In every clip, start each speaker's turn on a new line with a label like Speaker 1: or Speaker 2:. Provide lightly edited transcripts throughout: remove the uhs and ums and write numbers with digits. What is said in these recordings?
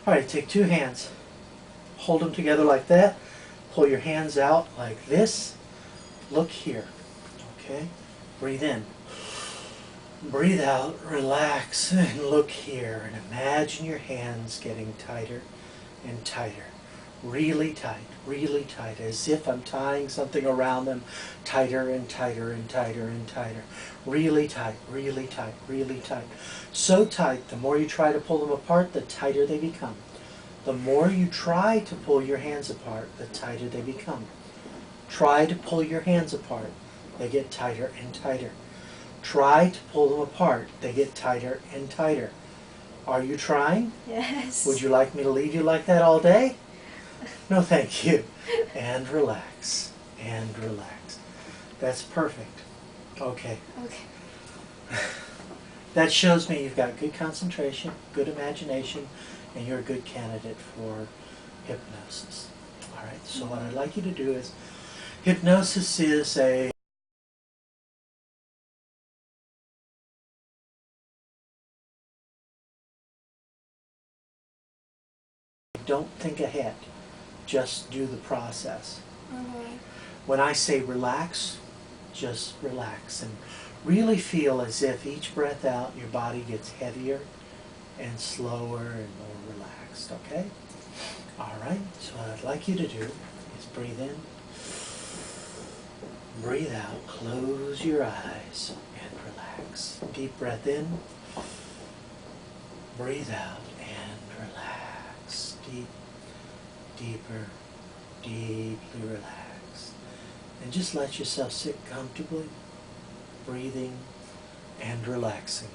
Speaker 1: All right, take two hands. Hold them together like that. Pull your hands out like this. Look here. Okay? Breathe in. Breathe out, relax, and look here. And imagine your hands getting tighter and tighter. Really tight, as if I'm tying something around them, tighter and tighter and tighter and tighter. Really tight, really tight, really tight. So tight, the more you try to pull them apart, the tighter they become. The more you try to pull your hands apart, the tighter they become. Try to pull your hands apart, they get tighter and tighter. Try to pull them apart, they get tighter and tighter. Are you trying?
Speaker 2: Yes.
Speaker 1: Would you like me to leave you like that all day? No, thank you. And relax. And relax. That's perfect. Okay.
Speaker 2: Okay.
Speaker 1: That shows me you've got good concentration, good imagination, and you're a good candidate for hypnosis. All right, so what I'd like you to do is, hypnosis is a don't think ahead, just do the process. When I say relax, just relax and really feel as if each breath out your body gets heavier and slower and more relaxed, okay? All right, so what I'd like you to do is breathe in, breathe out, close your eyes and relax. Deep breath in, breathe out and relax. Deep, deeper, deeply relaxed. And just let yourself sit comfortably, breathing and relaxing.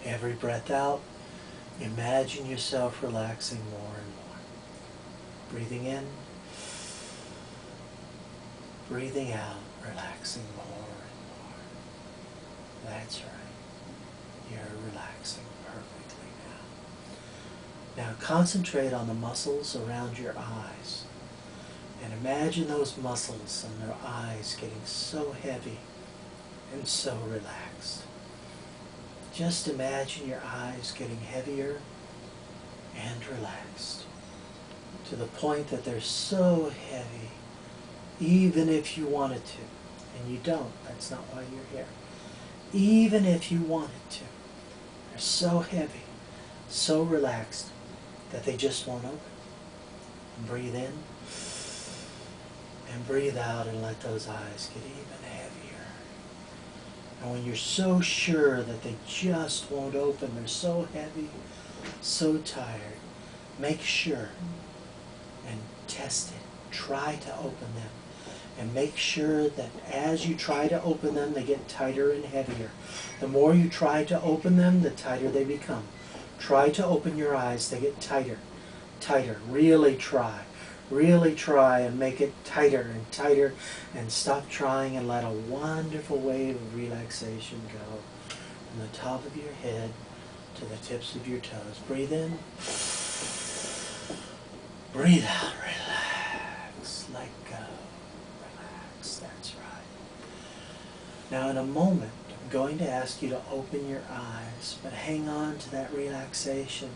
Speaker 1: Every breath out, imagine yourself relaxing more and more. Breathing in, breathing out, relaxing more and more. That's right. You're relaxing perfectly now. Now concentrate on the muscles around your eyes. And imagine those muscles and their eyes getting so heavy and so relaxed. Just imagine your eyes getting heavier and relaxed to the point that they're so heavy, even if you wanted to, and you don't, that's not why you're here. Even if you wanted to, they're so heavy, so relaxed that they just won't open. Breathe in and breathe out and let those eyes get even heavier. And when you're so sure that they just won't open, they're so heavy, so tired, make sure and test it. Try to open them. And make sure that as you try to open them, they get tighter and heavier. The more you try to open them, the tighter they become. Try to open your eyes, they get tighter, tighter. Really try and make it tighter and tighter, and stop trying and let a wonderful wave of relaxation go from the top of your head to the tips of your toes. Breathe in, breathe out, relax, let go, relax, that's right. Now in a moment, I'm going to ask you to open your eyes, but hang on to that relaxation.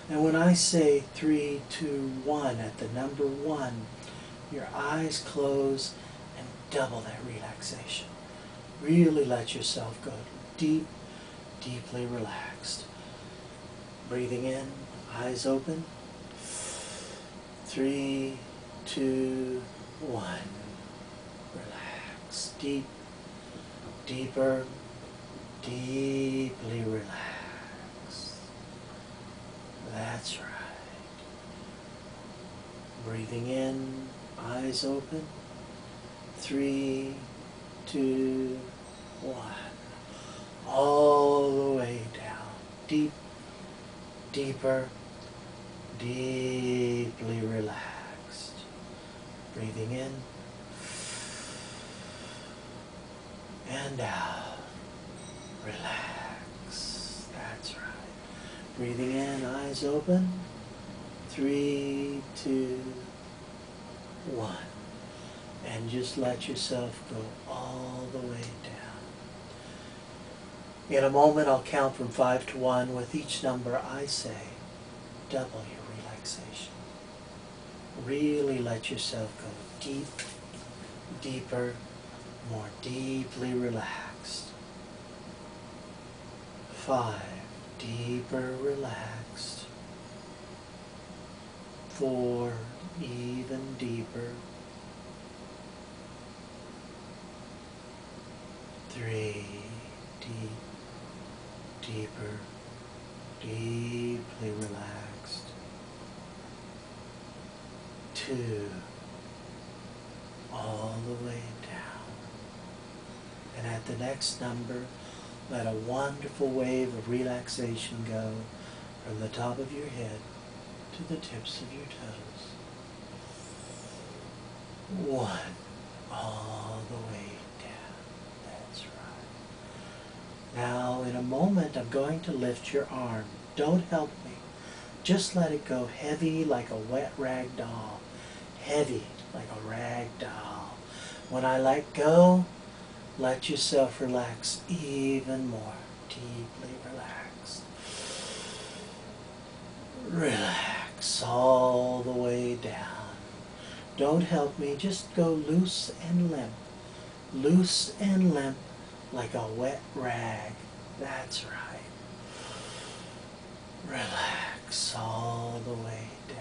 Speaker 1: And when I say 3, 2, 1, at the number 1, your eyes close and double that relaxation. Really let yourself go deep, deeply relaxed. Breathing in, eyes open. 3, 2, 1. Relax. Deep, deeper, deeply relaxed. That's right. Breathing in, eyes open. 3, 2, 1. All the way down. Deep, deeper, deeply relaxed. Breathing in and out. Relax. That's right. Breathing in, eyes open. 3, 2, 1. And just let yourself go all the way down. In a moment, I'll count from 5 to 1. With each number I say, double your relaxation. Really let yourself go deep, deeper, more deeply relaxed. 5, deeper relaxed. 4, even deeper. 3, deep, deeper, deeply relaxed. 2, all the way down. And at the next number, let a wonderful wave of relaxation go from the top of your head to the tips of your toes. 1, all the way down. That's right. Now, in a moment, I'm going to lift your arm. Don't help me. Just let it go heavy like a wet rag doll. Heavy like a rag doll. When I let go, let yourself relax even more. Deeply relaxed. Relax all the way down. Don't help me, just go loose and limp. Loose and limp like a wet rag. That's right. Relax all the way down.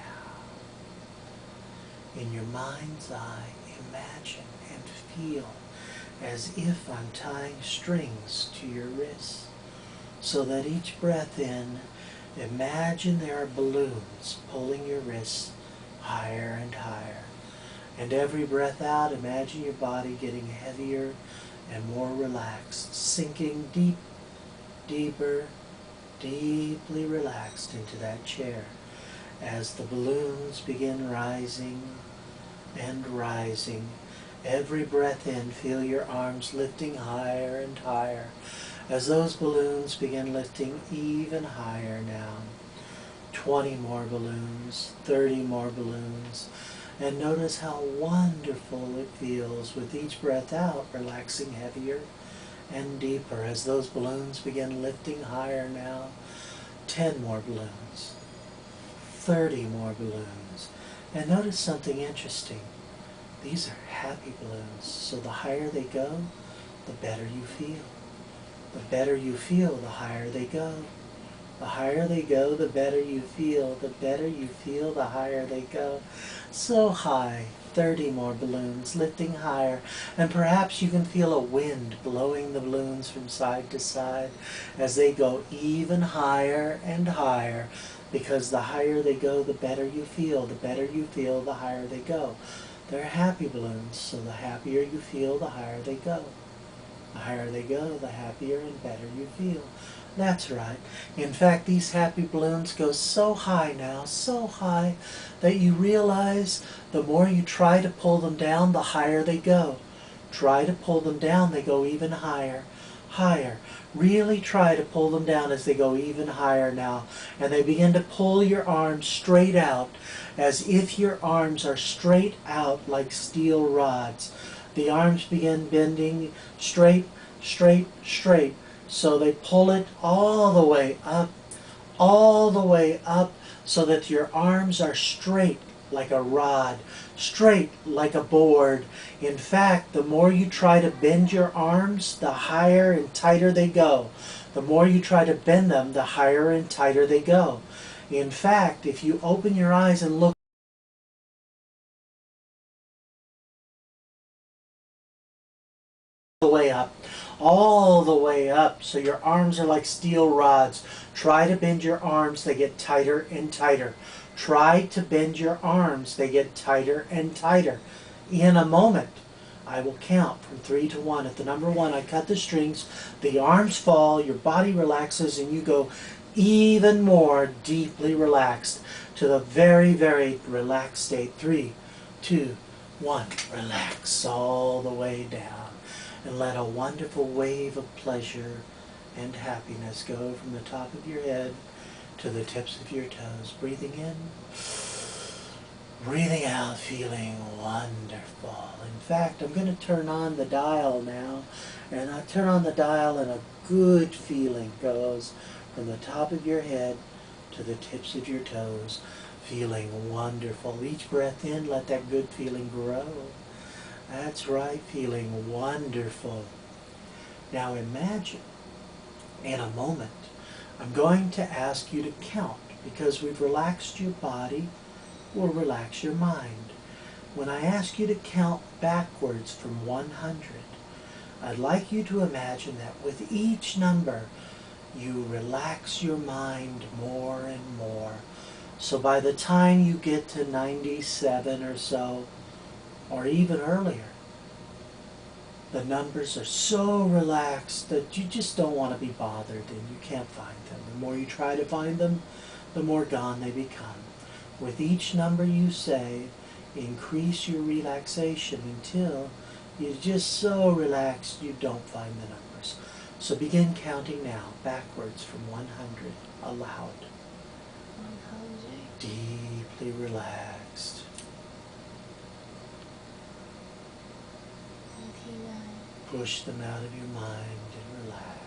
Speaker 1: In your mind's eye, imagine and feel as if I'm tying strings to your wrists, so that each breath in, imagine there are balloons pulling your wrists higher and higher. And every breath out, imagine your body getting heavier and more relaxed, sinking deep, deeper, deeply relaxed into that chair as the balloons begin rising and rising. Every breath in, feel your arms lifting higher and higher as those balloons begin lifting even higher now. 20 more balloons, 30 more balloons. And notice how wonderful it feels with each breath out, relaxing heavier and deeper as those balloons begin lifting higher now. 10 more balloons, 30 more balloons. And notice something interesting. These are happy balloons, so the higher they go, the better you feel. The better you feel, the higher they go. The higher they go, the better you feel. The better you feel, the higher they go. So high, 30 more balloons, lifting higher. And perhaps you can feel a wind blowing the balloons from side to side as they go even higher and higher. Because the higher they go, the better you feel. The better you feel, the higher they go. They're happy balloons, so the happier you feel, the higher they go. The higher they go, the happier and better you feel. That's right. In fact, these happy balloons go so high now, so high, that you realize the more you try to pull them down, the higher they go. Try to pull them down, they go even higher, higher. Really try to pull them down as they go even higher now. And they begin to pull your arms straight out, as if your arms are straight out like steel rods. The arms begin bending straight, straight, straight. So they pull it all the way up, so that your arms are straight like a rod, straight like a board. In fact, the more you try to bend your arms, the higher and tighter they go. The more you try to bend them, the higher and tighter they go. In fact, if you open your eyes and look the way up, all the way up, so your arms are like steel rods. Try to bend your arms, they get tighter and tighter. Try to bend your arms, they get tighter and tighter. In a moment, I will count from 3 to 1. At the number 1, I cut the strings, the arms fall, your body relaxes, and you go even more deeply relaxed to the very, very relaxed state. 3, 2, 1. Relax all the way down. And let a wonderful wave of pleasure and happiness go from the top of your head to the tips of your toes. Breathing in, breathing out, feeling wonderful. In fact, I'm going to turn on the dial now. And I turn on the dial and a good feeling goes from the top of your head to the tips of your toes, feeling wonderful. Each breath in, let that good feeling grow. That's right, feeling wonderful. Now imagine, in a moment, I'm going to ask you to count, because we've relaxed your body, we'll relax your mind. When I ask you to count backwards from 100, I'd like you to imagine that with each number, you relax your mind more and more. So by the time you get to 97 or so, or even earlier, the numbers are so relaxed that you just don't want to be bothered and you can't find them. The more you try to find them, the more gone they become. With each number you say, increase your relaxation until you're just so relaxed you don't find the numbers. So begin counting now, backwards from 100, aloud.
Speaker 2: 100.
Speaker 1: Deeply relaxed.
Speaker 2: 99.
Speaker 1: Push them out of your mind and relax.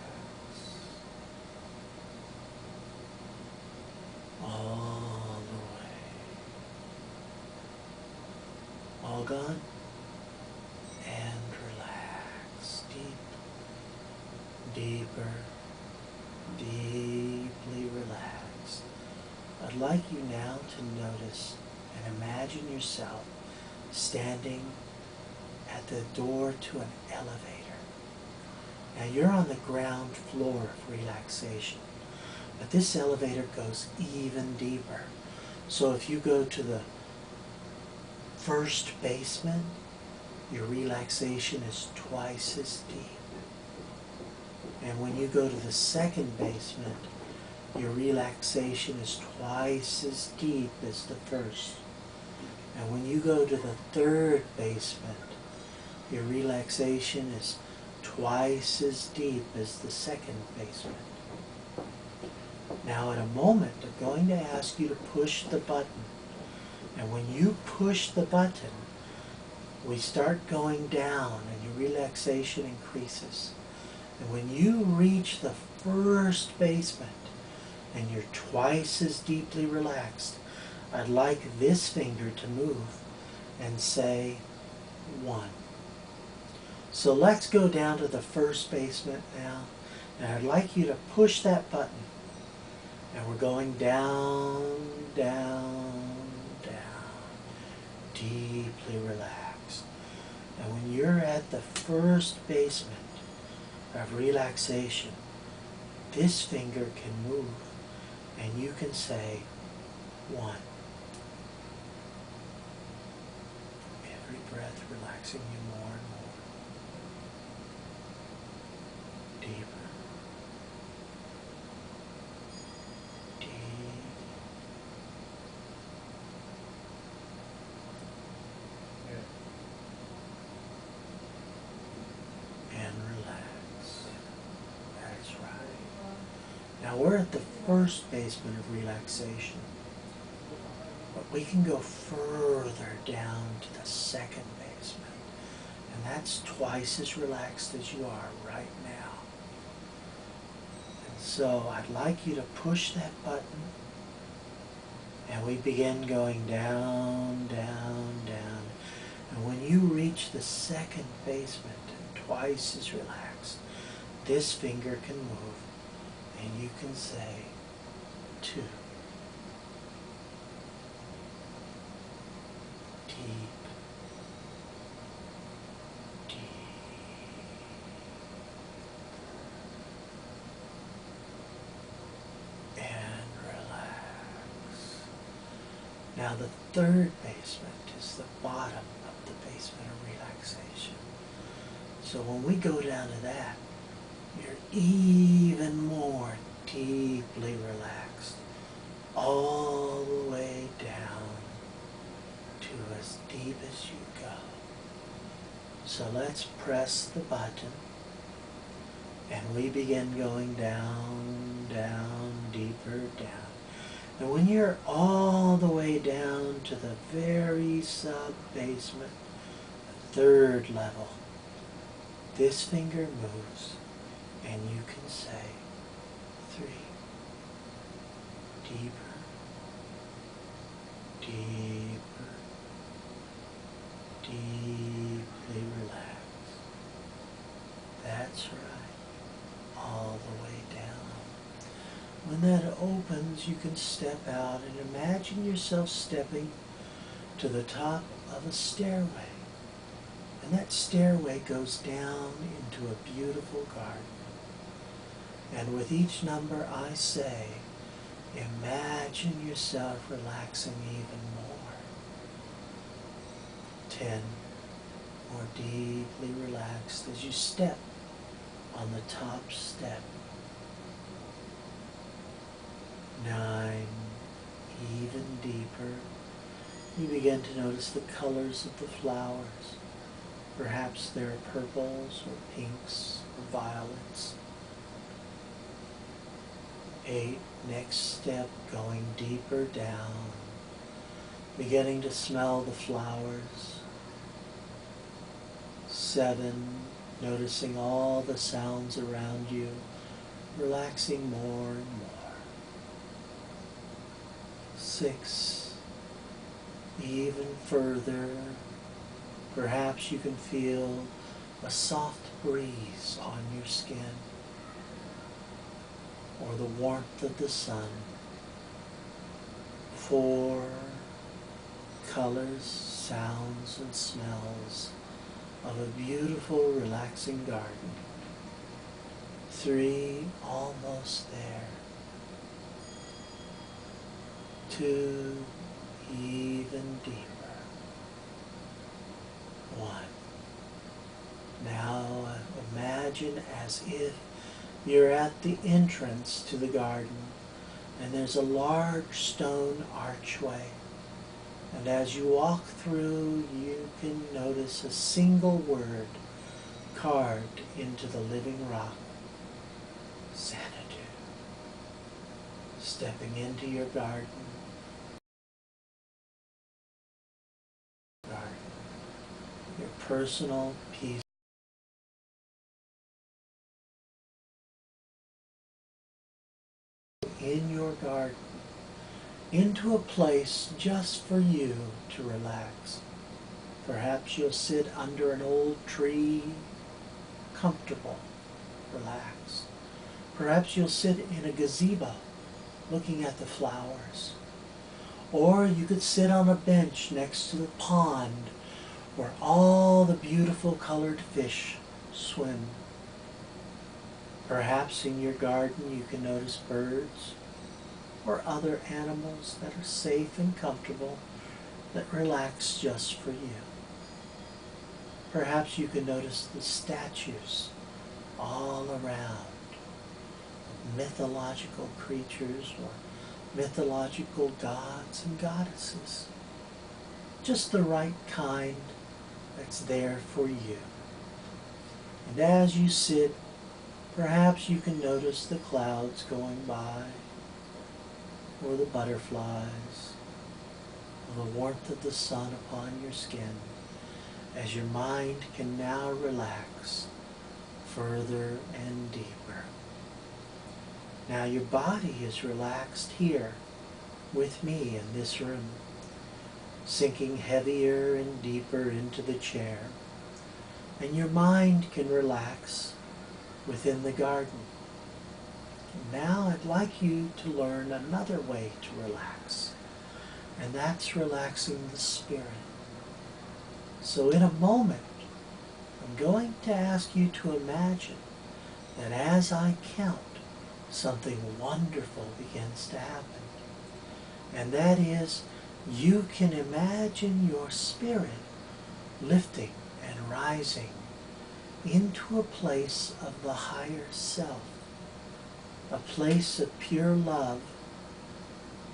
Speaker 1: All the way. All gone? And relax. Deep. Deeper. Deeply relaxed. I'd like you now to notice and imagine yourself standing at the door to an elevator. Now you're on the ground floor of relaxation, but this elevator goes even deeper. So if you go to the first basement, your relaxation is twice as deep. And when you go to the second basement, your relaxation is twice as deep as the first. And when you go to the third basement, your relaxation is twice as deep as the second basement. Now in a moment, I'm going to ask you to push the button. And when you push the button, we start going down and your relaxation increases. And when you reach the first basement and you're twice as deeply relaxed, I'd like this finger to move and say 1. So let's go down to the first basement now, and I'd like you to push that button. And we're going down, down, down, deeply relaxed. And when you're at the first basement of relaxation, this finger can move, and you can say 1. Every breath relaxing you more and more. Deeper. Deep. And relax. That's right. Now we're at the first basement of relaxation. But we can go further down to the second basement. And that's twice as relaxed as you are right now. And so I'd like you to push that button. And we begin going down, down, down. And when you reach the second basement and twice as relaxed, this finger can move. And you can say 2. Deep, deep, and relax. Now the third basement is the bottom of the basement of relaxation. So when we go down to that, you're even more deeply relaxed, all the way down to as deep as you go. So let's press the button and we begin going down, down, deeper down. And when you're all the way down to the very sub-basement, the third level, this finger moves and you can say 3. deeper, deeper, deeply relaxed. That's right, all the way down. When that opens, you can step out and imagine yourself stepping to the top of a stairway. And that stairway goes down into a beautiful garden. And with each number I say, imagine yourself relaxing even more. 10, more deeply relaxed as you step on the top step. 9, even deeper. You begin to notice the colors of the flowers. Perhaps there are purples or pinks or violets. 8, next step, going deeper down, beginning to smell the flowers. 7, noticing all the sounds around you, relaxing more and more. 6, even further, perhaps you can feel a soft breeze on your skin, or the warmth of the sun. 4, colors, sounds, and smells of a beautiful, relaxing garden. 3, almost there. 2, even deeper. 1. Now imagine as if you're at the entrance to the garden, and there's a large stone archway. And as you walk through, you can notice a single word carved into the living rock: Xanadu. Stepping into your garden, your personal peace. In your garden, into a place just for you to relax. Perhaps you'll sit under an old tree, comfortable, relaxed. Perhaps you'll sit in a gazebo, looking at the flowers. Or you could sit on a bench next to the pond where all the beautiful colored fish swim. Perhaps in your garden you can notice birds or other animals that are safe and comfortable, that relax just for you. Perhaps you can notice the statues all around, mythological creatures or mythological gods and goddesses. Just the right kind that's there for you. And as you sit, perhaps you can notice the clouds going by, or the butterflies, or the warmth of the sun upon your skin, as your mind can now relax further and deeper. Now your body is relaxed here with me in this room, sinking heavier and deeper into the chair, and your mind can relax within the garden. Now I'd like you to learn another way to relax, and that's relaxing the spirit. So in a moment, I'm going to ask you to imagine that as I count, something wonderful begins to happen. And that is, you can imagine your spirit lifting and rising into a place of the higher self, a place of pure love,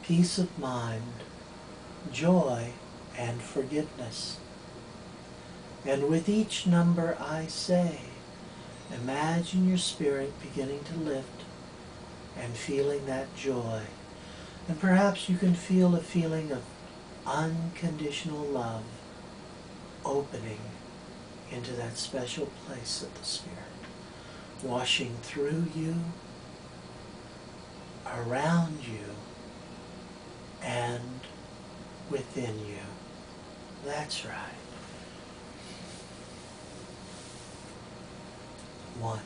Speaker 1: peace of mind, joy, and forgiveness. And with each number I say, imagine your spirit beginning to lift and feeling that joy. And perhaps you can feel a feeling of unconditional love opening into that special place of the Spirit, washing through you, around you, and within you. That's right. 1,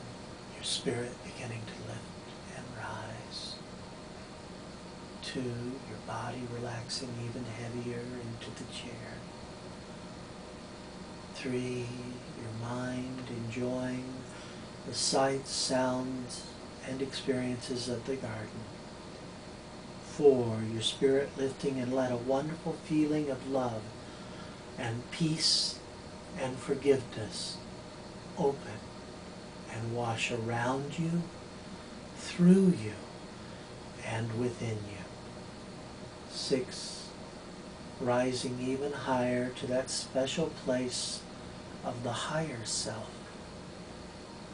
Speaker 1: your spirit beginning to lift and rise. 2, your body relaxing even heavier into the chair. 3, your mind enjoying the sights, sounds, and experiences of the garden. 4, your spirit lifting and let a wonderful feeling of love and peace and forgiveness open and wash around you, through you, and within you. 6, rising even higher to that special place of the higher self.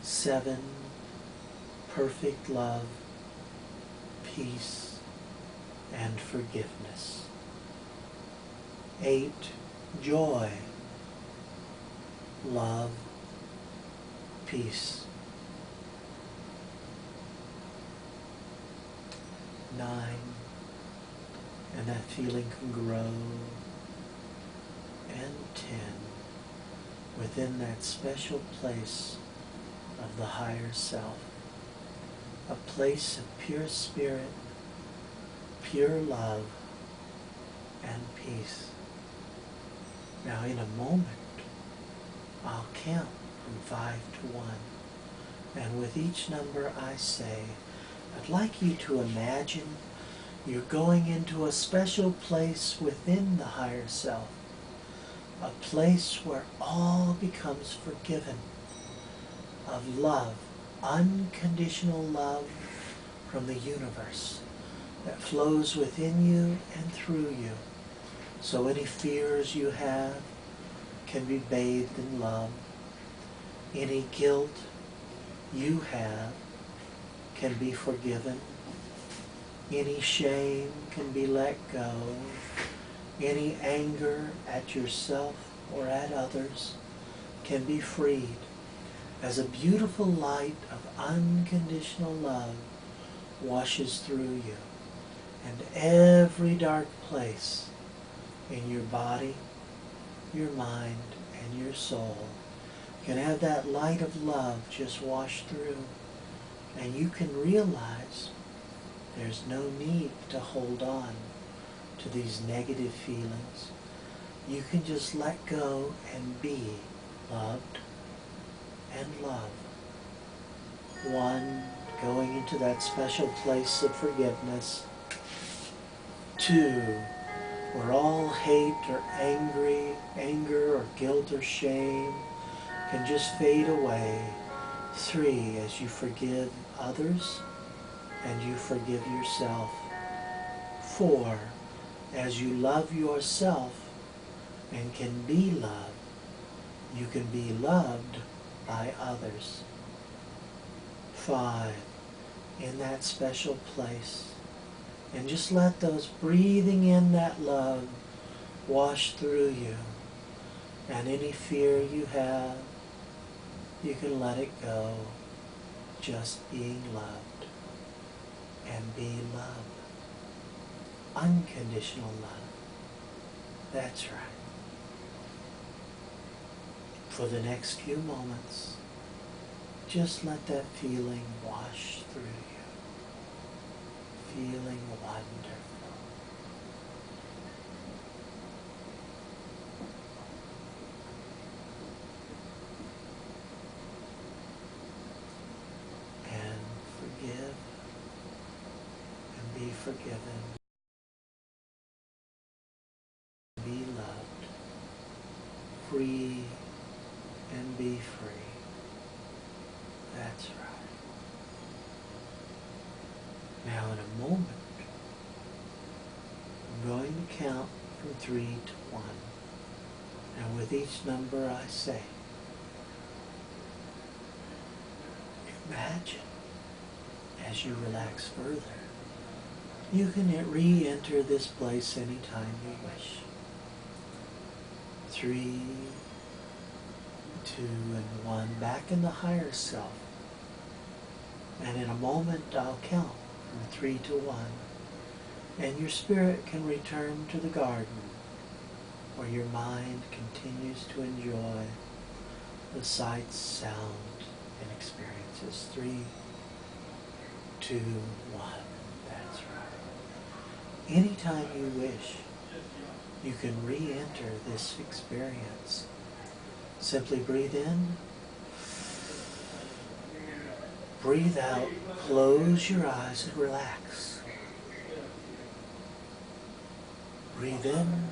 Speaker 1: 7, perfect love, peace, and forgiveness. 8, joy, love, peace. 9, and that feeling can grow. And 10, within that special place of the higher self, a place of pure spirit, pure love, and peace. Now in a moment, I'll count from 5 to 1, and with each number I say, I'd like you to imagine you're going into a special place within the higher self, a place where all becomes forgiven, of love, unconditional love from the universe that flows within you and through you. So any fears you have can be bathed in love. Any guilt you have can be forgiven. Any shame can be let go. Any anger at yourself or at others can be freed as a beautiful light of unconditional love washes through you. And every dark place in your body, your mind, and your soul can have that light of love just wash through. And you can realize there's no need to hold on to these negative feelings. You can just let go and be loved and love. 1, going into that special place of forgiveness. 2, where all hate or anger or guilt or shame can just fade away. 3, as you forgive others and you forgive yourself. 4, as you love yourself and can be loved, you can be loved by others. 5, in that special place. And just let those breathing in that love wash through you. And any fear you have, you can let it go. Just being loved. And be loved. Unconditional love. That's right. For the next few moments, just let that feeling wash through you. Feeling wonderful. And forgive and be forgiven. Be loved. Free and be free. That's right. Now in a moment, I'm going to count from 3 to 1. And with each number I say, imagine as you relax further, you can re-enter this place anytime you wish. 3, 2, and 1, back in the higher self. And in a moment I'll count from 3 to 1. and your spirit can return to the garden where your mind continues to enjoy the sights, sound, and experiences. 3, 2, 1. That's right. Anytime you wish, you can re-enter this experience. Simply breathe in, breathe out, close your eyes and relax. Breathe in,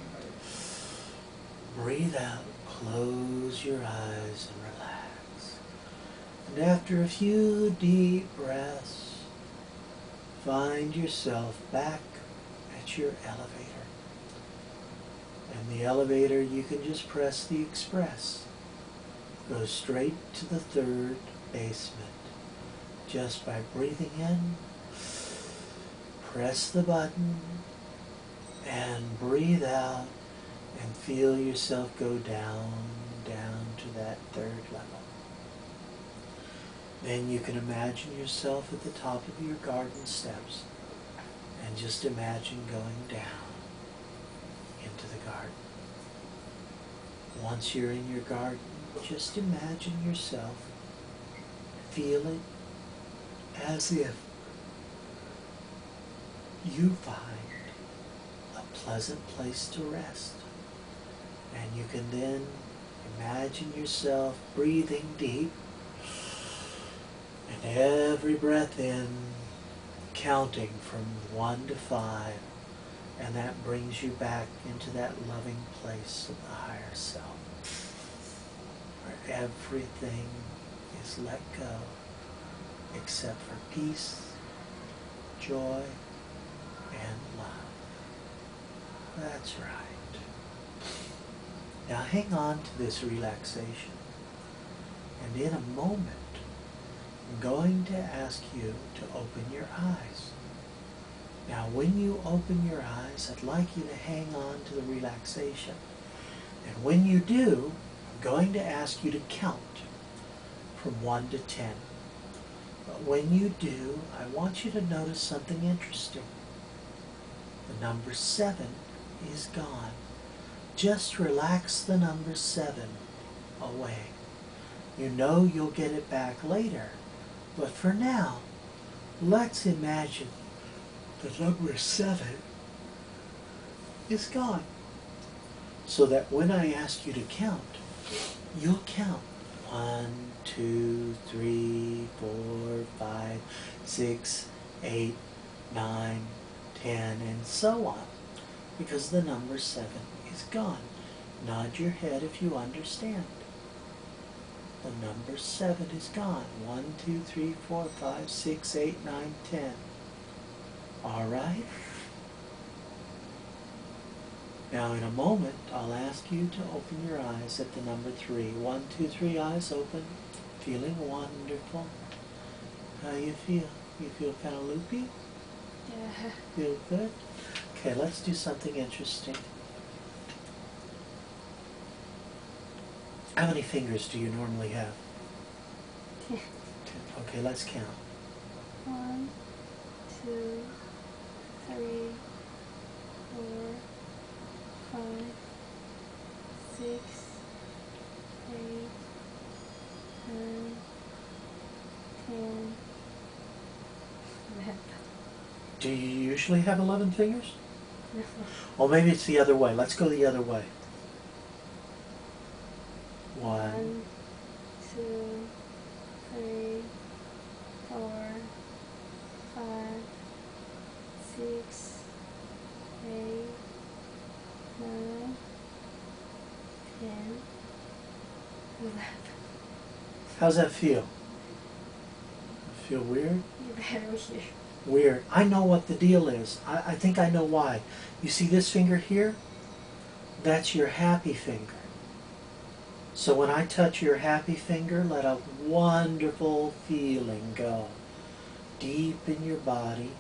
Speaker 1: breathe out, close your eyes and relax. And after a few deep breaths, find yourself back at your elevator. And the elevator, you can just press the express. Go straight to the 3rd basement. Just by breathing in, press the button, and breathe out, and feel yourself go down, down to that 3rd level. Then you can imagine yourself at the top of your garden steps, and just imagine going down into the garden. Once you're in your garden, just imagine yourself, feel it as if you find a pleasant place to rest. And you can then imagine yourself breathing deep, and every breath in, counting from 1 to 5, and that brings you back into that loving place of the higher self, where everything is let go except for peace, joy, and love. That's right. Now hang on to this relaxation, and in a moment I'm going to ask you to open your eyes. Now when you open your eyes, I'd like you to hang on to the relaxation. And when you do, I'm going to ask you to count from 1 to 10. But when you do, I want you to notice something interesting. The number 7 is gone. Just relax the number 7 away. You know you'll get it back later, but for now, let's imagine the number 7 is gone. So that when I ask you to count, you'll count 1, 2, 3, 4, 5, 6, 8, 9, 10, and so on. Because the number 7 is gone. Nod your head if you understand. The number 7 is gone. 1, 2, 3, 4, 5, 6, 8, 9, 10. All right? Now in a moment, I'll ask you to open your eyes at the number 3. 1, 2, 3, eyes open. Feeling wonderful. How you feel? You feel kind of loopy?
Speaker 2: Yeah.
Speaker 1: Feel good? Okay, let's do something interesting. How many fingers do you normally have?
Speaker 2: 10.
Speaker 1: 10. Okay, let's count.
Speaker 2: 1, 2, 3, 4, 5, 6, 8, 9, 10, 11.
Speaker 1: Do you usually have 11 fingers?
Speaker 2: No.
Speaker 1: Or maybe it's the other way. Let's go the other way. 1,
Speaker 2: 1, 2, 3, 4, 5, 6, 8, 9, 10, 11.
Speaker 1: how's that feel? Feel weird?
Speaker 2: You're very here.
Speaker 1: Weird. I know what the deal is. I think I know why. You see this finger here? That's your happy finger. So when I touch your happy finger, let a wonderful feeling go deep in your body,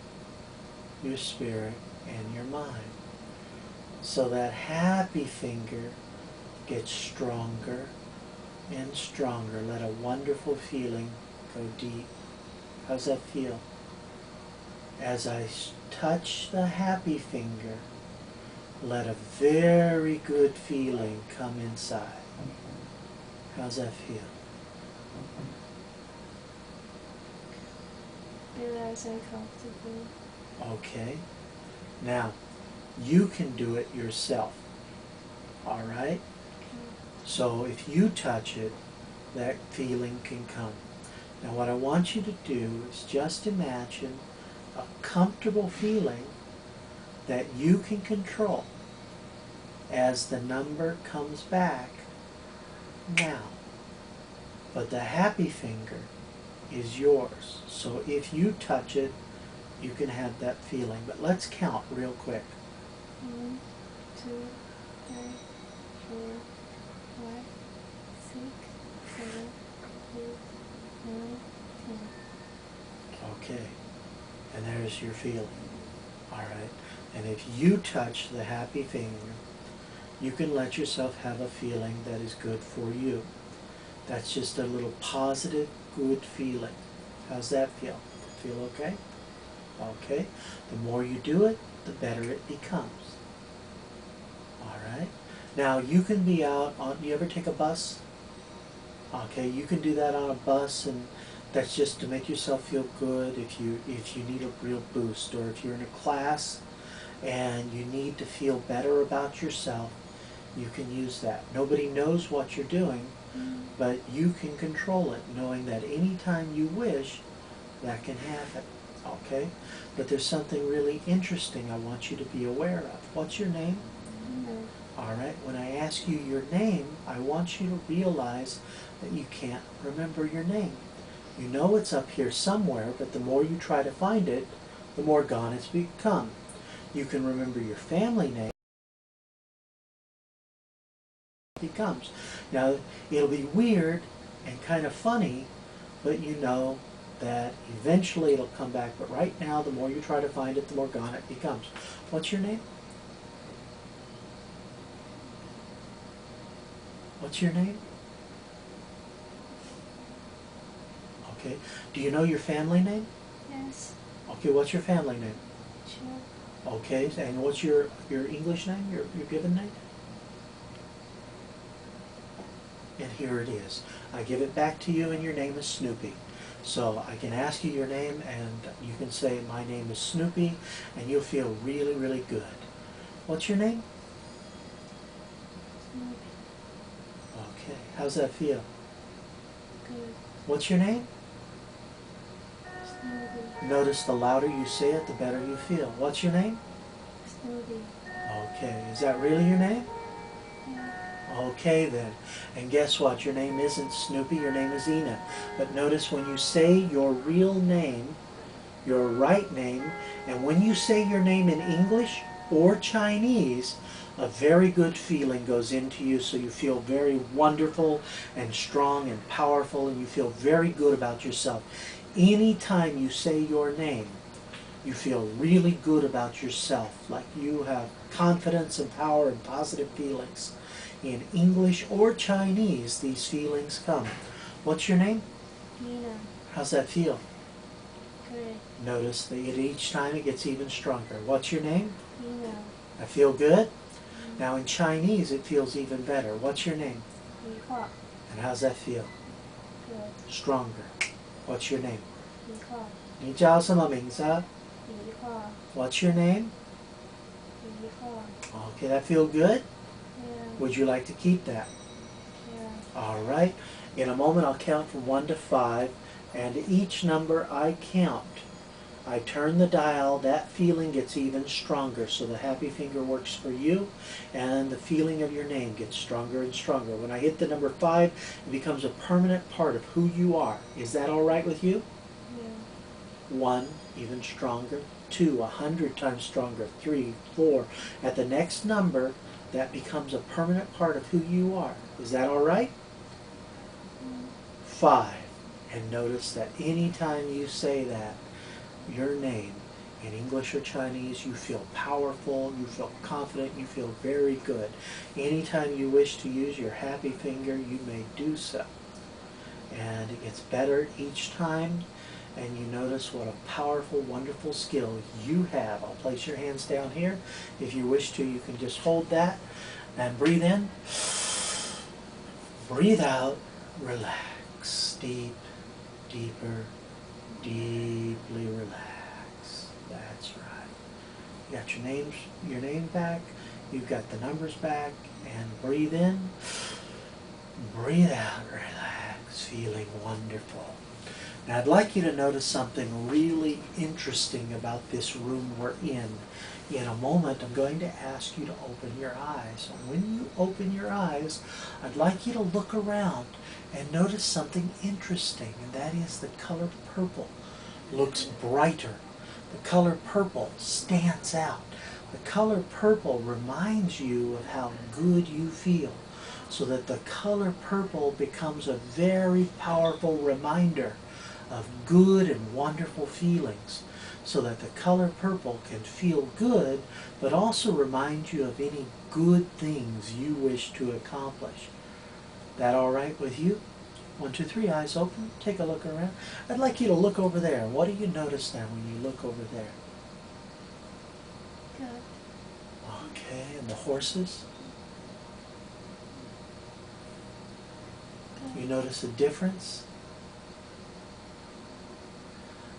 Speaker 1: your spirit, and your mind. So that happy finger gets stronger and stronger. Let a wonderful feeling go deep. How's that feel? As I touch the happy finger, let a very good feeling come inside. How's that feel?
Speaker 2: Relax and comfortable.
Speaker 1: Okay. Now, you can do it yourself. All right? So if you touch it, that feeling can come. Now what I want you to do is just imagine a comfortable feeling that you can control as the number comes back now. But the happy finger is yours. So if you touch it, you can have that feeling. But let's count real quick.
Speaker 2: 1, 2, 3, 4, 5, 6, 7, 8, 9, 10.
Speaker 1: Okay. And there's your feeling. All right. And if you touch the happy finger, you can let yourself have a feeling that is good for you. That's just a little positive, good feeling. How's that feel? Feel okay? Okay. The more you do it, the better it becomes. All right. Now you can be out on, you ever take a bus? Okay, you can do that on a bus, and that's just to make yourself feel good if you need a real boost, or if you're in a class and you need to feel better about yourself, you can use that. Nobody knows what you're doing, but you can control it, knowing that anytime you wish, that can happen. Okay? But there's something really interesting I want you to be aware of. What's your name?
Speaker 2: No.
Speaker 1: All right, when I ask you your name, I want you to realize that you can't remember your name. You know it's up here somewhere, but the more you try to find it, the more gone it's become. You can remember your family name. Becomes. Now, it'll be weird and kind of funny, but you know that eventually it'll come back. But right now, the more you try to find it, the more gone it becomes. What's your name? What's your name? Okay. Do you know your family name?
Speaker 2: Yes.
Speaker 1: Okay, what's your family name?
Speaker 2: Sure.
Speaker 1: Okay, and what's your English name, your given name? And here it is. I give it back to you, and your name is Snoopy. So I can ask you your name, and you can say, my name is Snoopy, and you'll feel really, really good. What's your name?
Speaker 2: Snoopy.
Speaker 1: Okay, how's that feel?
Speaker 2: Good.
Speaker 1: What's your name?
Speaker 2: Snoopy.
Speaker 1: Notice the louder you say it, the better you feel. What's your name?
Speaker 2: Snoopy.
Speaker 1: Okay, is that really your name?
Speaker 2: Yeah.
Speaker 1: Okay then, and guess what? Your name isn't Snoopy, your name is Ina. But notice when you say your real name, your right name, and when you say your name in English or Chinese, a very good feeling goes into you, so you feel very wonderful and strong and powerful, and you feel very good about yourself. Anytime you say your name, you feel really good about yourself, like you have confidence and power and positive feelings. In English or Chinese, these feelings come. What's your name?
Speaker 2: Nina.
Speaker 1: How's that feel?
Speaker 2: Good.
Speaker 1: Notice that each time it gets even stronger. What's your name?
Speaker 2: Nina.
Speaker 1: I feel good? Now in Chinese it feels even better. What's your name?
Speaker 2: Yihua.
Speaker 1: And how's that feel?
Speaker 2: Good.
Speaker 1: Stronger. What's your name?
Speaker 2: Yihua.
Speaker 1: 你叫什么名字?
Speaker 2: Yihua.
Speaker 1: What's your name?
Speaker 2: Yihua.
Speaker 1: Okay, that feel good?
Speaker 2: Yeah.
Speaker 1: Would you like to keep that?
Speaker 2: Yeah.
Speaker 1: All right. In a moment I'll count from 1 to 5, and each number I count, I turn the dial, that feeling gets even stronger, so the happy finger works for you, and the feeling of your name gets stronger and stronger. When I hit the number 5, it becomes a permanent part of who you are. Is that all right with you?
Speaker 2: Yeah.
Speaker 1: 1, even stronger. 2, 100 times stronger. 3, 4. At the next number, that becomes a permanent part of who you are. Is that all right? 5. And notice that anytime you say that, your name, in English or Chinese, you feel powerful, you feel confident, you feel very good. Anytime you wish to use your happy finger, you may do so. And it gets better each time, and you notice notice what a powerful, wonderful skill you have. I'll place your hands down here. If you wish to, you can just hold that and breathe in. Breathe out. Relax. Deep, deeper, deeply relax. That's right. You got your name back. You've got the numbers back. And breathe in. Breathe out. Relax. Feeling wonderful. Now I'd like you to notice something really interesting about this room we're in. In a moment, I'm going to ask you to open your eyes. And when you open your eyes, I'd like you to look around and notice something interesting, and that is the color purple looks brighter. The color purple stands out. The color purple reminds you of how good you feel, so that the color purple becomes a very powerful reminder of good and wonderful feelings, so that the color purple can feel good, but also remind you of any good things you wish to accomplish. That all right with you? 1, 2, 3, eyes open. Take a look around. I'd like you to look over there. What do you notice now when you look over there?
Speaker 2: Good.
Speaker 1: Okay, and the horses?
Speaker 2: Good.
Speaker 1: You notice a difference?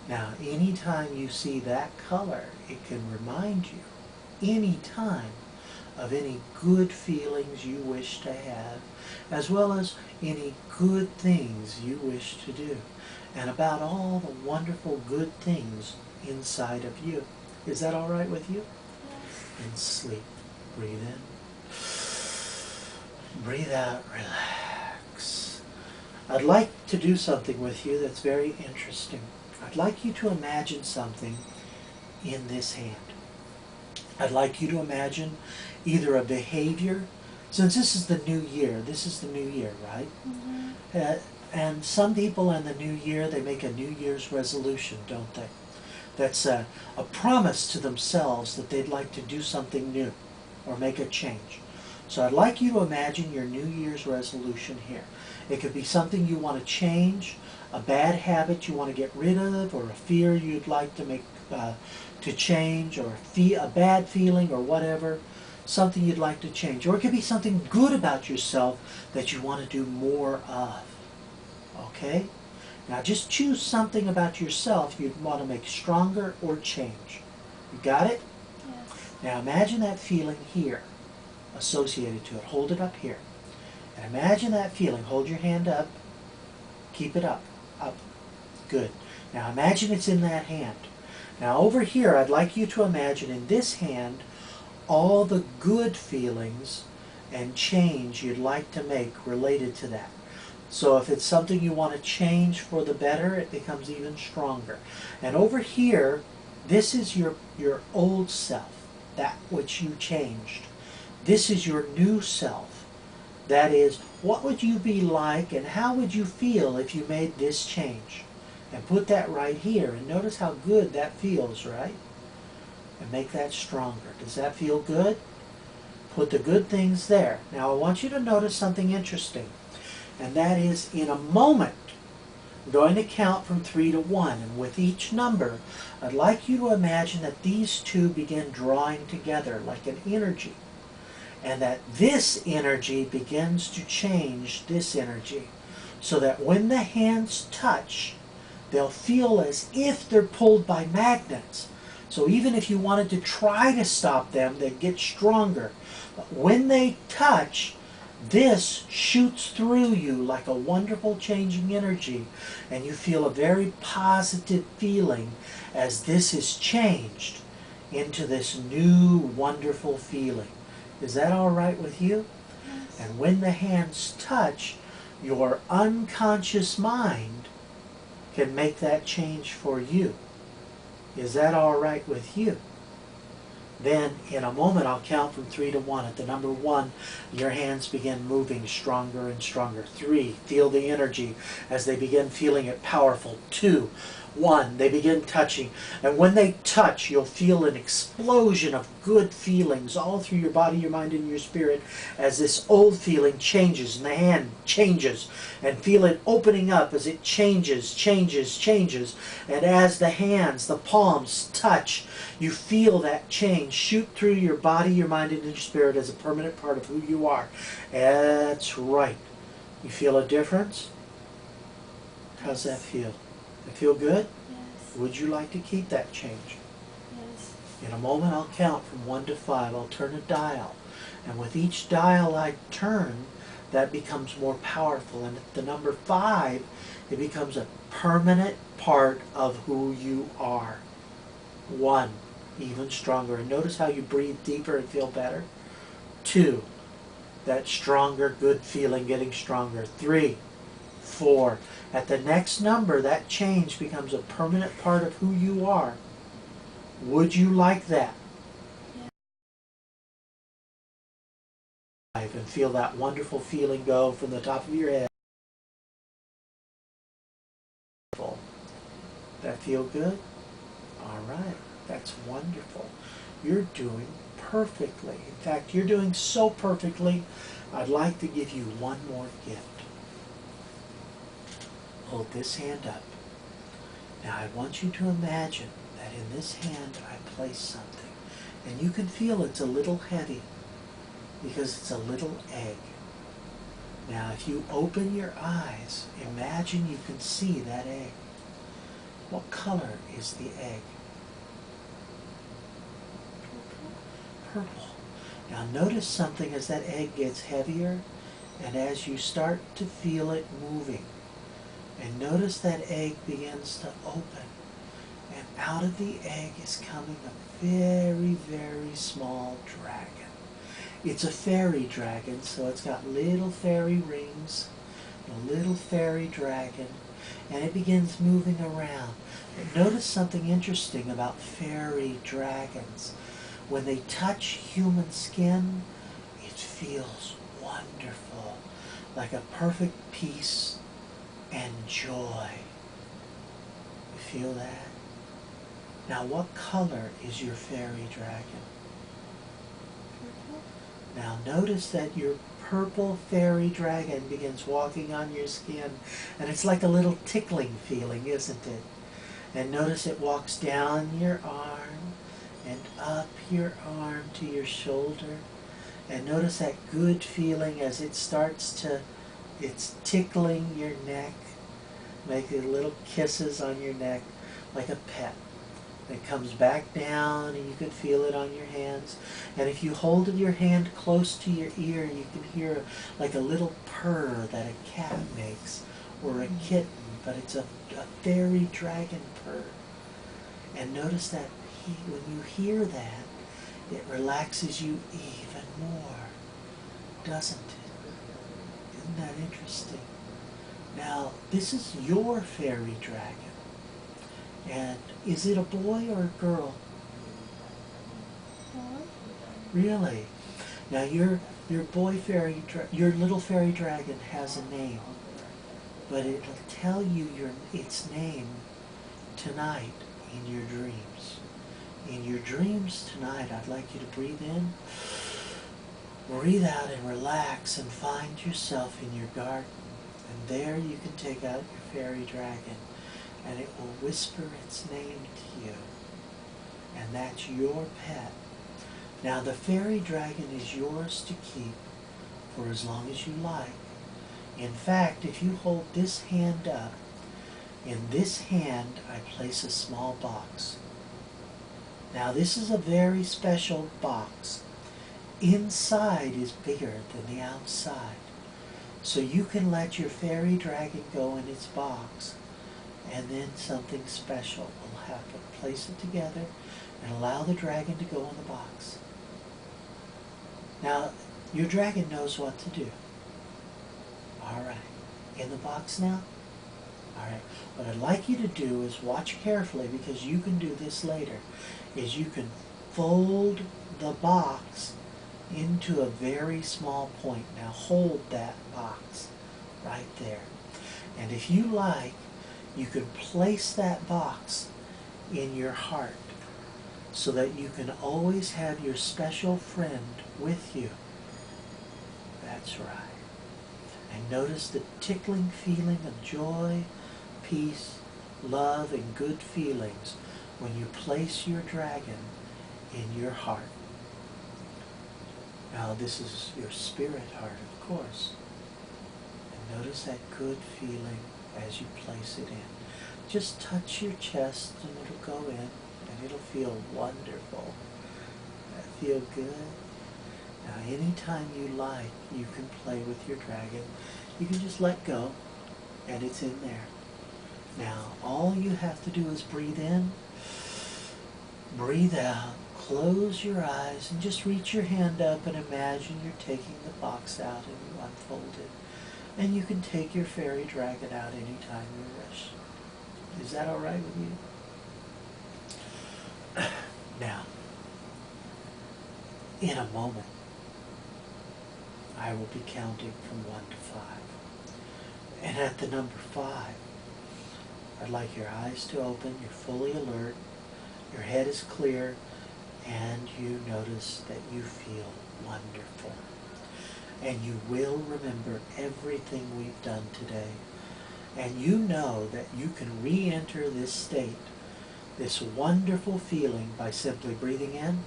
Speaker 1: Now, anytime you see that color, it can remind you, anytime, of any good feelings you wish to have, as well as any good things you wish to do, and about all the wonderful good things inside of you. Is that all right with you?
Speaker 2: Yes.
Speaker 1: And sleep. Breathe in. Breathe out. Relax. I'd like to do something with you that's very interesting. I'd like you to imagine something in this hand. I'd like you to imagine either a behavior, since this is the new year, right?
Speaker 2: Mm-hmm.
Speaker 1: And some people in the new year, they make a New Year's resolution, don't they? That's a promise to themselves that they'd like to do something new or make a change. So I'd like you to imagine your New Year's resolution here. It could be something you want to change, a bad habit you want to get rid of, or a fear you'd like to make to change, or a bad feeling, or whatever, something you'd like to change. Or it could be something good about yourself that you want to do more of. Okay? Now just choose something about yourself you'd want to make stronger or change. You got it?
Speaker 2: Yes.
Speaker 1: Now imagine that feeling here associated to it. Hold it up here. And imagine that feeling. Hold your hand up. Keep it up. Up. Good. Now imagine it's in that hand. Now over here, I'd like you to imagine in this hand all the good feelings and change you'd like to make related to that. So if it's something you want to change for the better, it becomes even stronger. And over here, this is your old self, that which you changed. This is your new self. That is, what would you be like and how would you feel if you made this change? And put that right here, and notice how good that feels, right? And make that stronger. Does that feel good? Put the good things there. Now I want you to notice something interesting, and that is, in a moment, I'm going to count from 3 to 1, and with each number, I'd like you to imagine that these two begin drawing together like an energy, and that this energy begins to change this energy, so that when the hands touch, they'll feel as if they're pulled by magnets. So even if you wanted to try to stop them, they'd get stronger. But when they touch, this shoots through you like a wonderful changing energy, and you feel a very positive feeling as this is changed into this new wonderful feeling. Is that all right with you?
Speaker 2: Yes.
Speaker 1: And when the hands touch, your unconscious mind can make that change for you. Is that all right with you? Then in a moment I'll count from 3 to 1. At the number 1, your hands begin moving stronger and stronger. 3, feel the energy as they begin feeling it powerful. 2, 1, they begin touching. And when they touch, you'll feel an explosion of good feelings all through your body, your mind, and your spirit as this old feeling changes and the hand changes. And feel it opening up as it changes, changes, changes. And as the hands, the palms touch, you feel that change shoot through your body, your mind, and your spirit as a permanent part of who you are. That's right. You feel a difference? How's that feel? It feel good?
Speaker 2: Yes.
Speaker 1: Would you like to keep that change?
Speaker 2: Yes.
Speaker 1: In a moment I'll count from 1 to 5. I'll turn a dial. And with each dial I turn, that becomes more powerful. And at the number 5, it becomes a permanent part of who you are. 1, even stronger. And notice how you breathe deeper and feel better. 2, that stronger, good feeling getting stronger. 3, 4. At the next number, that change becomes a permanent part of who you are. Would you like that? And feel that wonderful feeling go from the top of your head. That feel good? All right. That's wonderful. You're doing perfectly. In fact, you're doing so perfectly, I'd like to give you one more gift. Hold this hand up. Now I want you to imagine that in this hand I place something. And you can feel it's a little heavy because it's a little egg. Now if you open your eyes, imagine you can see that egg. What color is the egg? Purple. Now notice something as that egg gets heavier and as you start to feel it moving. And notice that egg begins to open. And out of the egg is coming a very, very small dragon. It's a fairy dragon, so it's got little fairy rings, a little fairy dragon, and it begins moving around. And notice something interesting about fairy dragons. When they touch human skin, it feels wonderful, like a perfect peace and joy. You feel that? Now what color is your fairy dragon?
Speaker 2: Purple.
Speaker 1: Now notice that your purple fairy dragon begins walking on your skin, and it's like a little tickling feeling, isn't it? And notice it walks down your arm and up your arm to your shoulder. And notice that good feeling as it starts to, it's tickling your neck, making little kisses on your neck like a pet. It comes back down and you can feel it on your hands. And if you hold your hand close to your ear, you can hear like a little purr that a cat makes or a kitten, but it's a fairy dragon purr. And notice that when you hear that, it relaxes you even more, doesn't it? Isn't that interesting? Now, this is your fairy dragon. And is it a boy or a girl?
Speaker 2: Boy.
Speaker 1: Really? Now your boy fairy, your little fairy dragon has a name, but it'll tell you its name tonight in your dreams. In your dreams tonight, I'd like you to breathe in, breathe out, and relax, and find yourself in your garden. And there you can take out your fairy dragon, and it will whisper its name to you. And that's your pet. Now the fairy dragon is yours to keep for as long as you like. In fact, if you hold this hand up, in this hand I place a small box. Now this is a very special box. Inside is bigger than the outside. So you can let your fairy dragon go in its box, and then something special will happen. Place it together and allow the dragon to go in the box. Now, your dragon knows what to do. All right. In the box now? All right. What I'd like you to do is watch carefully, because you can do this later, is you can fold the box into a very small point. Now hold that box right there. And if you like, you can place that box in your heart so that you can always have your special friend with you. That's right. And notice the tickling feeling of joy, peace, love, and good feelings when you place your dragon in your heart. Now this is your spirit heart, of course. And notice that good feeling as you place it in. Just touch your chest and it'll go in and it'll feel wonderful. Feel good. Now anytime you like, you can play with your dragon. You can just let go and it's in there. Now all you have to do is breathe in, breathe out, close your eyes and just reach your hand up and imagine you're taking the box out and you unfold it. And you can take your fairy dragon out anytime you wish. Is that all right with you? Now, in a moment, I will be counting from 1 to 5. And at the number 5, I'd like your eyes to open, you're fully alert, your head is clear, and you notice that you feel wonderful. And you will remember everything we've done today. And you know that you can re-enter this state, this wonderful feeling, by simply breathing in.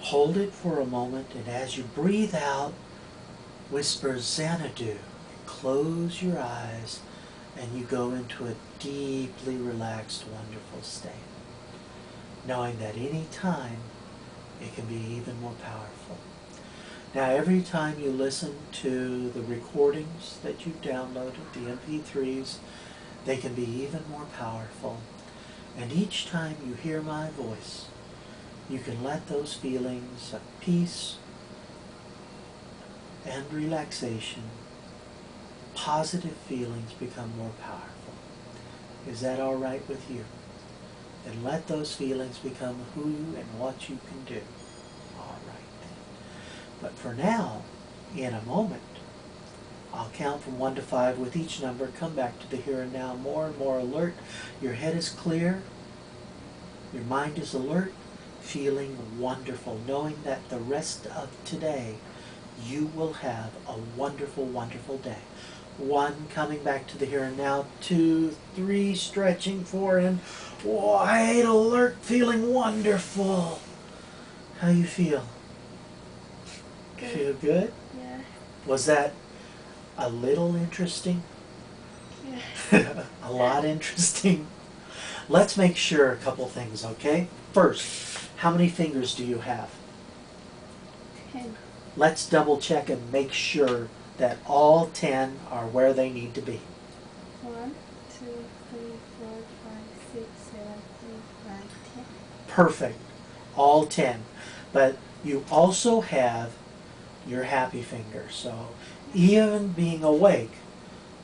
Speaker 1: Hold it for a moment, and as you breathe out, whisper Xanadu. Close your eyes, and you go into a deeply relaxed, wonderful state, knowing that any time it can be even more powerful. Now every time you listen to the recordings that you've downloaded, the MP3s, they can be even more powerful. And each time you hear my voice, you can let those feelings of peace and relaxation, positive feelings, become more powerful. Is that all right with you? And let those feelings become who you and what you can do. All right then. But for now, in a moment, I'll count from 1 to 5 with each number. Come back to the here and now, more and more alert. Your head is clear. Your mind is alert, feeling wonderful, knowing that the rest of today you will have a wonderful, wonderful day. 1, coming back to the here and now. 2, 3, stretching. 4, and wide alert, feeling wonderful. How you feel?
Speaker 2: Good.
Speaker 1: Feel good?
Speaker 2: Yeah.
Speaker 1: Was that a little interesting?
Speaker 2: Yeah.
Speaker 1: A lot interesting? Let's make sure a couple things, okay? First, how many fingers do you have?
Speaker 2: 10.
Speaker 1: Let's double check and make sure that all 10 are where they need to be.
Speaker 2: 1, 2, 3, 4, 5, 6, 7, 8, 9, 10.
Speaker 1: Perfect. All 10. But you also have your happy finger. So even being awake,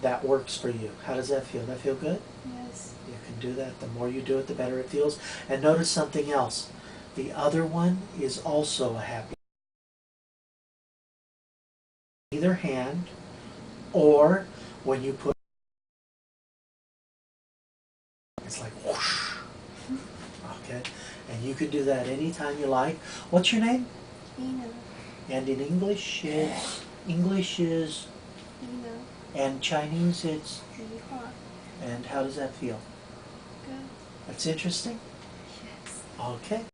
Speaker 1: that works for you. How does that feel? That feel good?
Speaker 2: Yes.
Speaker 1: You can do that. The more you do it, the better it feels. And notice something else. The other one is also a happy. Either hand, or when you put, it's like whoosh. Okay? And you can do that anytime you like. What's your name?
Speaker 2: Ina.
Speaker 1: And in English is,
Speaker 2: Ina.
Speaker 1: and Chinese it's,
Speaker 2: 梨花.
Speaker 1: and how does that feel?
Speaker 2: Good.
Speaker 1: That's interesting?
Speaker 2: Yes.
Speaker 1: Okay.